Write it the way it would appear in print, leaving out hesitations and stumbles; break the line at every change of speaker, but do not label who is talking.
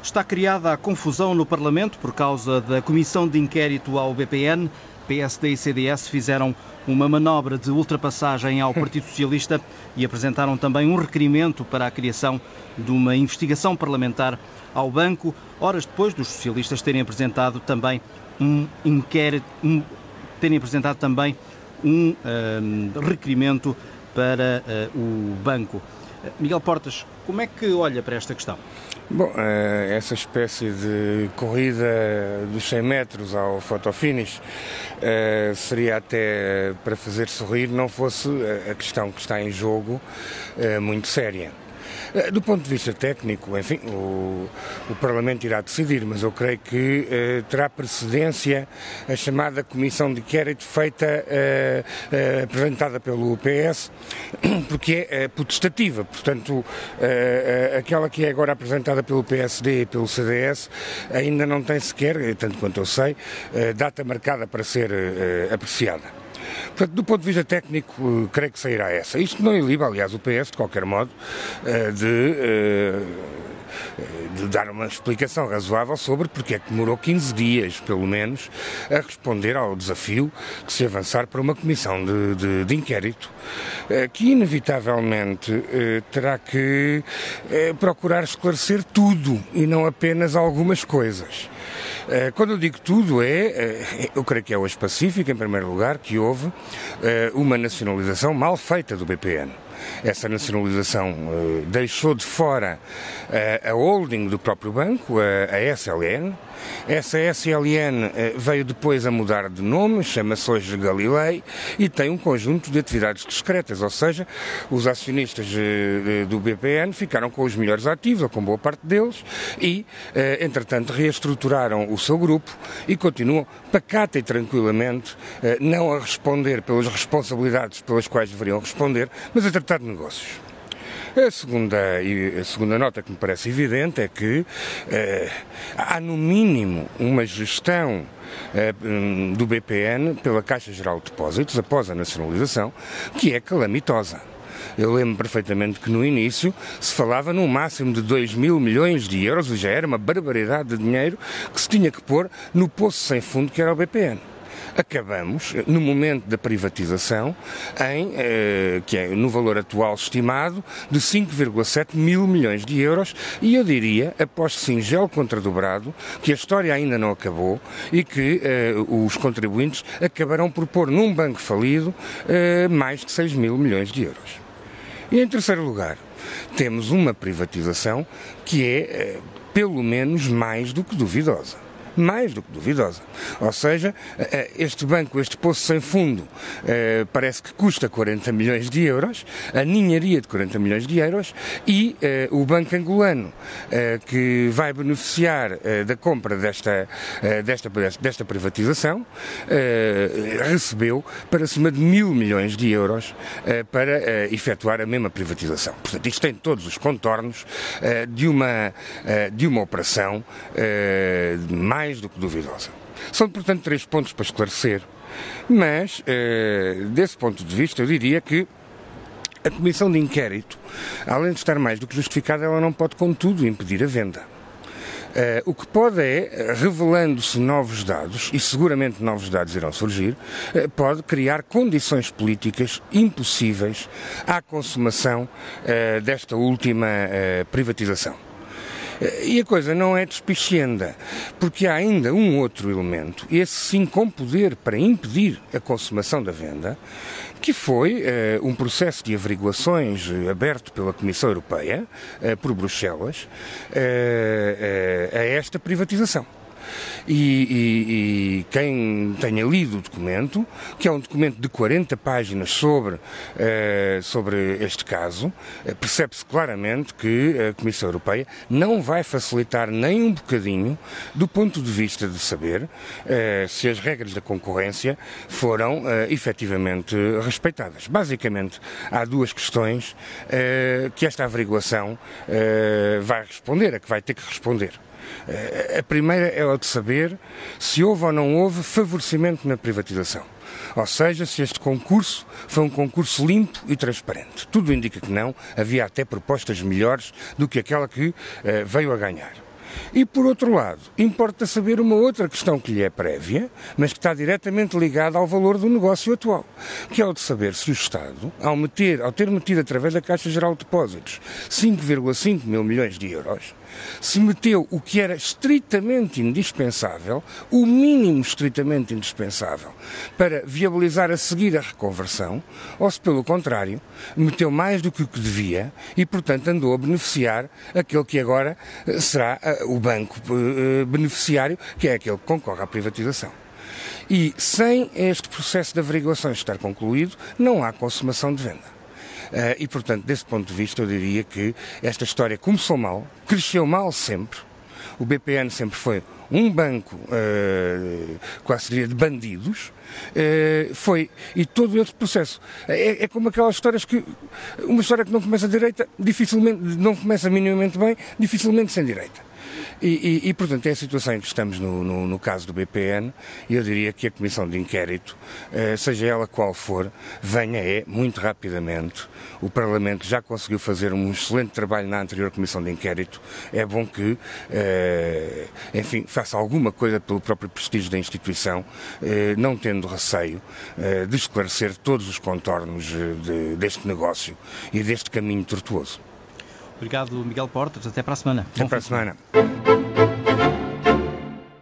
Está criada a confusão no Parlamento por causa da comissão de inquérito ao BPN. PSD e CDS fizeram uma manobra de ultrapassagem ao Partido Socialista e apresentaram também um requerimento para a criação de uma investigação parlamentar ao banco, horas depois dos socialistas terem apresentado também um requerimento para o banco. Miguel Portas, como é que olha para esta questão?
Bom, essa espécie de corrida dos 100 metros ao fotofinish seria até para fazer sorrir, não fosse a questão que está em jogo muito séria. Do ponto de vista técnico, enfim, o Parlamento irá decidir, mas eu creio que terá precedência a chamada comissão de inquérito feita, apresentada pelo PS, porque é potestativa. Portanto, aquela que é agora apresentada pelo PSD e pelo CDS ainda não tem sequer, tanto quanto eu sei, data marcada para ser apreciada. Portanto, do ponto de vista técnico, creio que sairá essa. Isto não iliba, aliás, o PS, de qualquer modo, de dar uma explicação razoável sobre porque é que demorou 15 dias, pelo menos, a responder ao desafio de se avançar para uma comissão de inquérito, que inevitavelmente terá que procurar esclarecer tudo e não apenas algumas coisas. Quando eu digo tudo, eu creio que é hoje pacífico, em primeiro lugar, que houve uma nacionalização mal feita do BPN. Essa nacionalização deixou de fora a holding do próprio banco, a SLN. Essa SLN veio depois a mudar de nome, chama-se hoje Galilei e tem um conjunto de atividades discretas, ou seja, os acionistas do BPN ficaram com os melhores ativos, ou com boa parte deles, e, entretanto, reestruturaram o seu grupo e continuam pacata e tranquilamente não a responder pelas responsabilidades pelas quais deveriam responder, mas a tratar de negócios. A segunda nota que me parece evidente é que há no mínimo uma gestão do BPN pela Caixa Geral de Depósitos, após a nacionalização, que é calamitosa. Eu lembro perfeitamente que no início se falava num máximo de 2.000 milhões de euros, e já era uma barbaridade de dinheiro que se tinha que pôr no poço sem fundo que era o BPN. Acabamos, no momento da privatização, que é no valor atual estimado, de 5,7 mil milhões de euros, e eu diria, após singelo contradobrado, que a história ainda não acabou e que os contribuintes acabarão por pôr num banco falido mais de 6 mil milhões de euros. E em terceiro lugar, temos uma privatização que é, pelo menos, mais do que duvidosa. Mais do que duvidosa. Ou seja, este banco, este poço sem fundo, parece que custa 40 milhões de euros, a ninharia de 40 milhões de euros, e o Banco Angolano, que vai beneficiar da compra desta privatização, recebeu para cima de 1.000 milhões de euros para efetuar a mesma privatização. Portanto, isto tem todos os contornos de uma operação mais do que duvidosa. São, portanto, 3 pontos para esclarecer, mas, desse ponto de vista, eu diria que a comissão de inquérito, além de estar mais do que justificada, ela não pode, contudo, impedir a venda. O que pode revelando-se novos dados, e seguramente novos dados irão surgir, pode criar condições políticas impossíveis à consumação desta última privatização. E a coisa não é despichenda, porque há ainda um outro elemento, esse sim com poder para impedir a consumação da venda, que foi um processo de averiguações aberto pela Comissão Europeia, por Bruxelas, a esta privatização. E quem tenha lido o documento, que é um documento de 40 páginas sobre este caso, percebe-se claramente que a Comissão Europeia não vai facilitar nem um bocadinho do ponto de vista de saber se as regras da concorrência foram efetivamente respeitadas. Basicamente, há 2 questões que esta averiguação vai responder, a que vai ter que responder. A primeira é a de saber se houve ou não houve favorecimento na privatização. Ou seja, se este concurso foi um concurso limpo e transparente. Tudo indica que não, havia até propostas melhores do que aquela que veio a ganhar. E, por outro lado, importa saber uma outra questão que lhe é prévia, mas que está diretamente ligada ao valor do negócio atual, que é o de saber se o Estado, ao ter metido através da Caixa Geral de Depósitos 5,5 mil milhões de euros, se meteu o que era estritamente indispensável, o mínimo estritamente indispensável, para viabilizar a seguir a reconversão, ou se, pelo contrário, meteu mais do que o que devia e, portanto, andou a beneficiar aquele que agora será o banco beneficiário, que é aquele que concorre à privatização. E, sem este processo de averiguações estar concluído, não há consumação de venda. E, portanto, desse ponto de vista, eu diria que esta história começou mal, cresceu mal sempre. O BPN sempre foi um banco, quase diria, de bandidos. E todo esse processo é como aquelas histórias uma história que não começa direita, dificilmente, não começa minimamente bem, dificilmente sem direita. E, portanto, é a situação em que estamos no caso do BPN, e eu diria que a Comissão de Inquérito, seja ela qual for, venha muito rapidamente. O Parlamento já conseguiu fazer um excelente trabalho na anterior Comissão de Inquérito. É bom que, enfim, faça alguma coisa pelo próprio prestígio da instituição, não tendo receio de esclarecer todos os contornos deste negócio e deste caminho tortuoso.
Obrigado, Miguel Portas. Até para a semana.
Até para a semana.